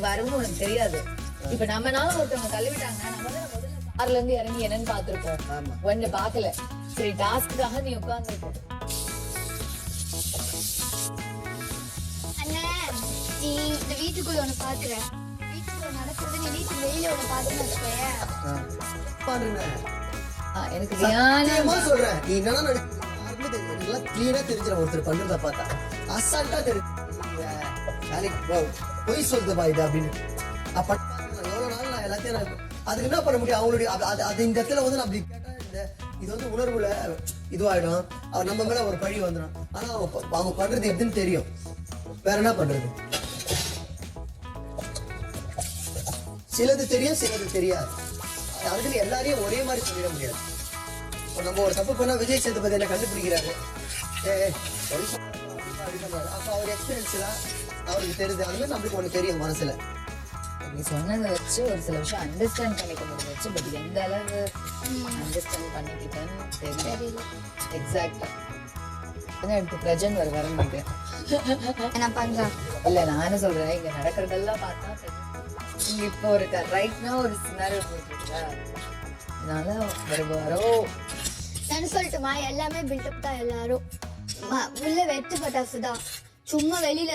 வரும்னு உனக்கு தெரியாது. இப்ப நம்மனால ஒருத்தவங்க தள்ளிவிட்டாங்கன்னா நம்ம தான் முதல்ல கார்ல இருந்து இறங்கி என்னன்னு பாத்துருப்போம். ஒண்ணு பாக்கல. சரி டாஸ்க்குக்காக நீ உட்கார்ந்துருக்க. அண்ணே நீ இந்த வீட்டுக்குள்ள ஒண்ணு பாக்குற, வீட்டுக்குள்ள நடக்கிறது நீ வீட்டு வெளியில ஒண்ணு பாத்துன்னு வச்சுக்கோயேன். எனக்கு சத்தியமா சொல்றேன், நீ என்னன்னா யாருக்குமே கிளியரா தெரிஞ்சிடும். ஒருத்தர் பண்றத பார்த்தா அசால்ட்டா தெரியும். பொய் சொல்றது பாயுது அப்படின்னு அப்ப எவ்வளவு நாள் நான் எல்லாத்தையும் அதுக்கு என்ன பண்ண முடியும்? அவங்களுடைய அது இந்த இடத்துல வந்து நான் அப்படி கேட்டா இது வந்து உணர்வுல இதுவாயிடும். அவர் நம்ம மேல ஒரு பழி வந்துடும். ஆனா அவங்க பண்றது எப்படின்னு தெரியும். வேற என்ன பண்றது? சிலது தெரியும், சிலது தெரியாது. அதுல எல்லாரையும் ஒரே மாதிரி சொல்லிட முடியாது. நம்ம ஒரு தப்பு பண்ணா விஜய் சேதுபதி என்ன கண்டுபிடிக்கிறாரு, அப்ப அவர் எக்ஸ்பீரியன்ஸ்ல அவருக்கு தெரியுது. அது மாதிரி நம்மளுக்கு ஒண்ணு தெரியும் மனசுல. நீ சொன்னதை வச்சு ஒரு சில விஷயம் அண்டர்ஸ்டாண்ட் பண்ணிக்க முடிஞ்சிச்சு. பட் எந்த அளவு அண்டர்ஸ்டாண்ட் பண்ணிக்கிட்டேன்னு தெரியல. எக்ஸாக்டா எனக்கு பிரஜன் வர மாட்டேன். நான் பண்றேன் இல்ல நானும் சொல்றேன், இங்க நடக்கிறதெல்லாம் பார்த்தா இங்க இப்போ ஒரு ரைட்னா ஒரு சினாரியோ போயிட்டு இருக்கா. அதனால வர நான் சொல்லட்டுமா, எல்லாமே பில்டப் தான். எல்லாரும் உள்ள வெட்டு பட்டாசு தான். சும்மா வெளியில